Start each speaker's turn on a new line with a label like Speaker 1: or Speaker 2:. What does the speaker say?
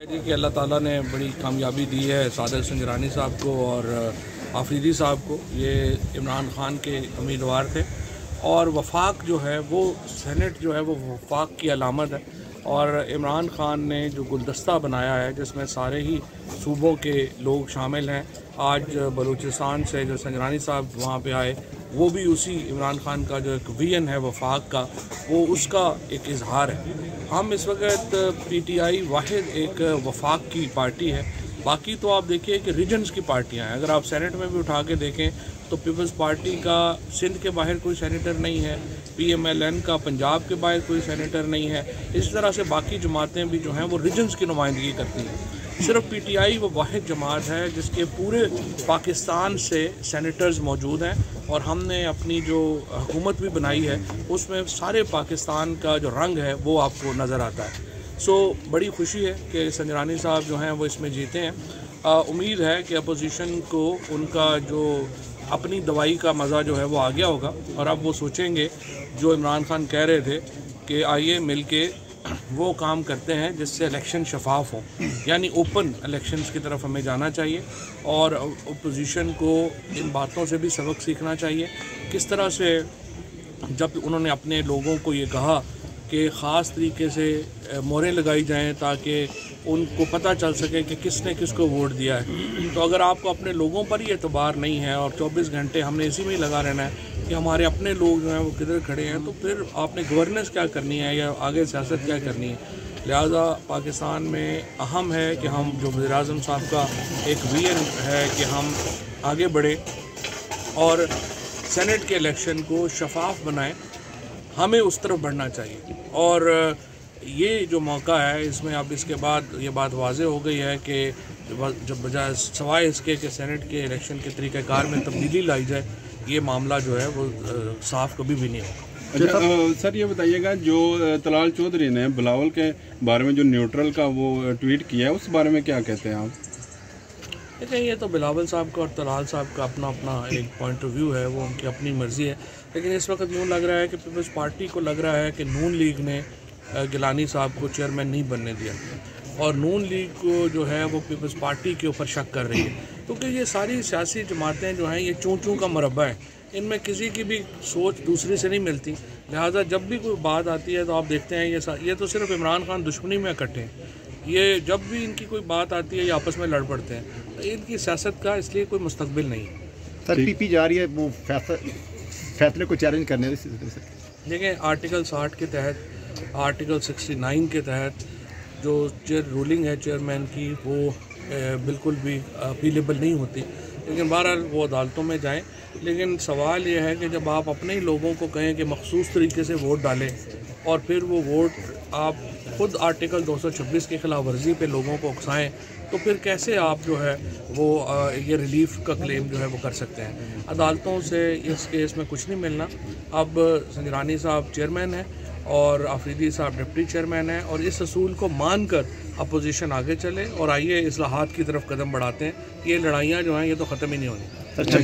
Speaker 1: जी कि अल्लाह ताला ने बड़ी कामयाबी दी है सादिक संजरानी साहब को और आफरीदी साहब को। ये इमरान खान के उम्मीदवार थे और वफाक जो है वो सेनेट जो है वो वफाक की अलामत है। और इमरान खान ने जो गुलदस्ता बनाया है जिसमें सारे ही सूबों के लोग शामिल हैं। आज बलूचिस्तान से जो संजरानी साहब वहाँ पे आए वो भी उसी इमरान खान का जो एक विजन है वफाक का, वो उसका एक इजहार है। हम इस वक्त पीटीआई वाहिद एक वफाक की पार्टी है। बाकी तो आप देखिए कि रीजन्स की पार्टियां हैं। अगर आप सेनेट में भी उठा के देखें तो पीपल्स पार्टी का सिंध के बाहर कोई सेनेटर नहीं है, PMLN का पंजाब के बाहर कोई सेनेटर नहीं है। इस तरह से बाकी जमातें भी जो हैं वो रीजन्स की नुमाइंदगी करती हैं। सिर्फ पीटीआई वो वाहिद जमात है जिसके पूरे पाकिस्तान से सेनेटर्स मौजूद हैं और हमने अपनी जो हुकूमत भी बनाई है उसमें सारे पाकिस्तान का जो रंग है वो आपको नज़र आता है। बड़ी खुशी है कि संजरानी साहब जो हैं वो इसमें जीते हैं। उम्मीद है कि अपोजिशन को उनका जो अपनी दवाई का मज़ा जो है वो आ गया होगा और अब वो सोचेंगे जो इमरान खान कह रहे थे कि आइए मिल के वो काम करते हैं जिससे इलेक्शन शफाफ हो, यानी ओपन इलेक्शंस की तरफ हमें जाना चाहिए और अपोजिशन को इन बातों से भी सबक सीखना चाहिए। किस तरह से जब उन्होंने अपने लोगों को ये कहा कि ख़ास तरीके से मोहरें लगाई जाएं ताकि उनको पता चल सके कि किसने किसको वोट दिया है, तो अगर आपको अपने लोगों पर ही एतबार नहीं है और 24 घंटे हमने इसी में ही लगा रहना है कि हमारे अपने लोग जो हैं वो किधर खड़े हैं, तो फिर आपने गवर्नेंस क्या करनी है या आगे सियासत क्या करनी है। लिहाजा पाकिस्तान में अहम है कि हम जो वज़ीर-ए-आज़म साहब का एक विजन है कि हम आगे बढ़ें और सेनेट के इलेक्शन को शफाफ बनाएं, हमें उस तरफ बढ़ना चाहिए। और ये जो मौका है इसमें अब इसके बाद ये बात वाज़ेह हो गई है कि जब बजाय सवाए इसके कि सेनेट के इलेक्शन के तरीक़ाकार में तब्दीली लाई जाए, ये मामला जो है वो साफ कभी भी नहीं होगा।
Speaker 2: अच्छा सर, ये बताइएगा जो तलाल चौधरी ने बिलावल के बारे में जो न्यूट्रल का वो ट्वीट किया है उस बारे में क्या कहते हैं आप?
Speaker 1: देखिए, ये तो बिलावल साहब का और तलाल साहब का अपना अपना एक पॉइंट ऑफ व्यू है, वो उनकी अपनी मर्ज़ी है। लेकिन इस वक्त यूँ लग रहा है कि पीपल्स पार्टी को लग रहा है कि नून लीग ने गिलानी साहब को चेयरमैन नहीं बनने दिया और नून लीग को जो है वो पीपल्स पार्टी के ऊपर शक कर रही है, क्योंकि ये सारी सियासी जमातें जो हैं ये चूँ चूँ का मरबा है, इनमें किसी की भी सोच दूसरी से नहीं मिलती। लिहाजा जब भी कोई बात आती है तो आप देखते हैं ये तो सिर्फ इमरान खान दुश्मनी में इकट्ठे हैं। ये जब भी इनकी कोई बात आती है ये आपस में लड़ पड़ते हैं, तो इनकी सियासत का इसलिए कोई मुस्तकबिल नहीं है।
Speaker 3: सर पीपी जा रही है वो फैसले को चैलेंज करने
Speaker 1: देखिए, आर्टिकल 60 के तहत, आर्टिकल 69 के तहत जो रूलिंग है चेयरमैन की वो बिल्कुल भी अपीलेबल नहीं होती। लेकिन बहरहाल वो अदालतों में जाएं। लेकिन सवाल ये है कि जब आप अपने ही लोगों को कहें कि मखसूस तरीके से वोट डालें और फिर वो वोट आप खुद आर्टिकल 226 की खिलाफ वर्जी पे लोगों को उकसाएं, तो फिर कैसे आप जो है वो ये रिलीफ का क्लेम जो है वो कर सकते हैं। अदालतों से इस केस में कुछ नहीं मिलना। अब संजरानी साहब चेयरमैन हैं और आफरीदी साहब डिप्टी चेयरमैन हैं और इस असूल को मान कर अपोजिशन आगे चले और आइए इस्लाहात की तरफ कदम बढ़ाते हैं। ये लड़ाइयाँ जो हैं ये तो ख़त्म ही नहीं होनी।